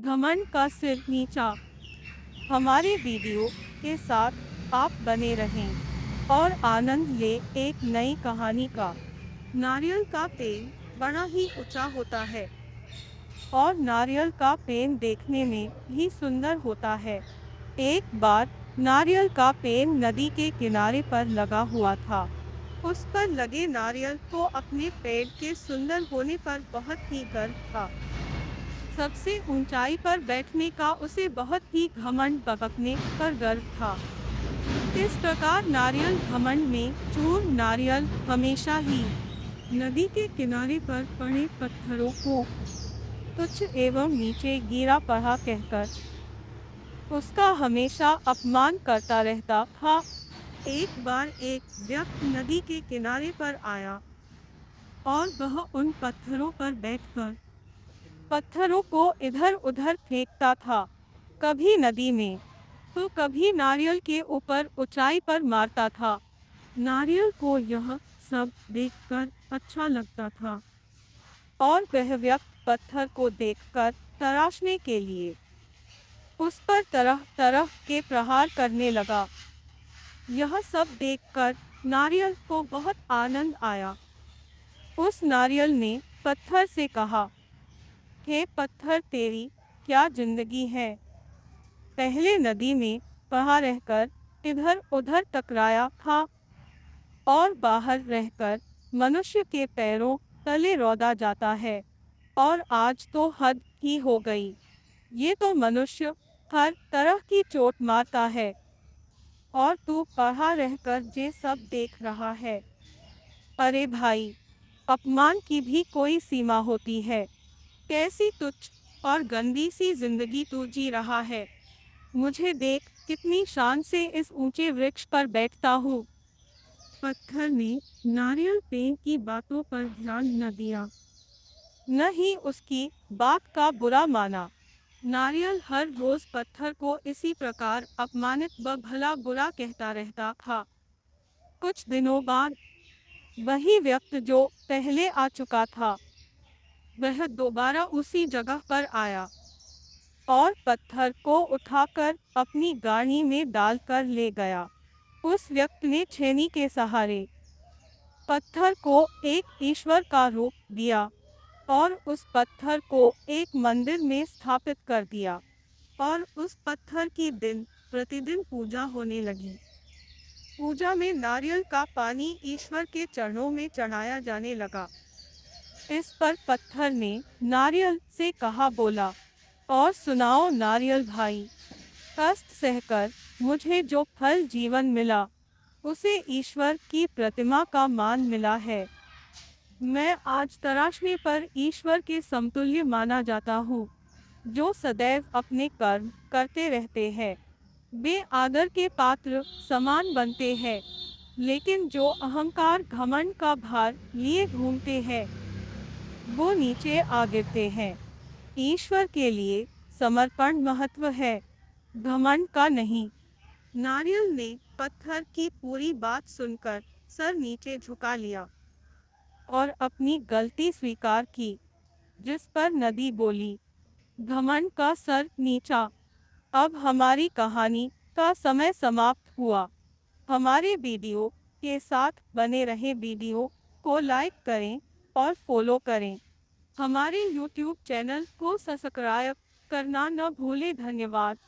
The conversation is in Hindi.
घमंड का सिर नीचा। हमारे वीडियो के साथ आप बने रहें और आनंद ले एक नई कहानी का। नारियल का पेड़ बड़ा ही ऊंचा होता है और नारियल का पेड़ देखने में भी सुंदर होता है। एक बार नारियल का पेड़ नदी के किनारे पर लगा हुआ था। उस पर लगे नारियल को अपने पेड़ के सुंदर होने पर बहुत ही गर्व था। सबसे ऊंचाई पर बैठने का उसे बहुत ही घमंड, बकने पर गर्व था। इस प्रकार नारियल घमंड में चूर नारियल हमेशा ही नदी के किनारे पर पड़े पत्थरों को तुच्छ एवं नीचे गिरा पड़ा कहकर उसका हमेशा अपमान करता रहता था। एक बार एक व्यक्ति नदी के किनारे पर आया और वह उन पत्थरों पर बैठकर पत्थरों को इधर उधर फेंकता था, कभी नदी में तो कभी नारियल के ऊपर ऊंचाई पर मारता था। नारियल को यह सब देखकर अच्छा लगता था और वह व्यक्ति पत्थर को देखकर तराशने के लिए उस पर तरह तरह के प्रहार करने लगा। यह सब देखकर नारियल को बहुत आनंद आया। उस नारियल ने पत्थर से कहा, हे पत्थर, तेरी क्या जिंदगी है। पहले नदी में बहा रहकर इधर उधर टकराया था और बाहर रहकर मनुष्य के पैरों तले रौंदा जाता है, और आज तो हद ही हो गई। ये तो मनुष्य हर तरह की चोट मारता है और तू पढ़ा रहकर ये सब देख रहा है। अरे भाई, अपमान की भी कोई सीमा होती है। कैसी तुच्छ और गंदी सी जिंदगी तू जी रहा है। मुझे देख, कितनी शान से इस ऊंचे वृक्ष पर बैठता हूँ। पत्थर ने नारियल पेड़ की बातों पर ध्यान न दिया, न ही उसकी बात का बुरा माना। नारियल हर रोज पत्थर को इसी प्रकार अपमानित व भला बुरा कहता रहता था। कुछ दिनों बाद वही व्यक्ति जो पहले आ चुका था, वह दोबारा उसी जगह पर आया और पत्थर को उठाकर अपनी गाड़ी में डालकर ले गया। उस व्यक्ति ने छेनी के सहारे पत्थर को एक ईश्वर का रूप दिया और उस पत्थर को एक मंदिर में स्थापित कर दिया और उस पत्थर की दिन प्रतिदिन पूजा होने लगी। पूजा में नारियल का पानी ईश्वर के चरणों में चढ़ाया जाने लगा। इस पर पत्थर ने नारियल से कहा, बोला, और सुनाओ नारियल भाई, कष्ट सहकर मुझे जो फल जीवन मिला उसे ईश्वर की प्रतिमा का मान मिला है। मैं आज तराशने पर ईश्वर के समतुल्य माना जाता हूँ। जो सदैव अपने कर्म करते रहते हैं वे आदर के पात्र समान बनते हैं, लेकिन जो अहंकार घमंड का भार लिए घूमते हैं वो नीचे आ गिरते हैं। ईश्वर के लिए समर्पण महत्व है, घमंड का नहीं। नारियल ने पत्थर की पूरी बात सुनकर सर नीचे झुका लिया और अपनी गलती स्वीकार की, जिस पर नदी बोली, घमंड का सर नीचा। अब हमारी कहानी का समय समाप्त हुआ। हमारे वीडियो के साथ बने रहे। वीडियो को लाइक करें और फॉलो करें। हमारे YouTube चैनल को सब्सक्राइब करना न भूलें। धन्यवाद।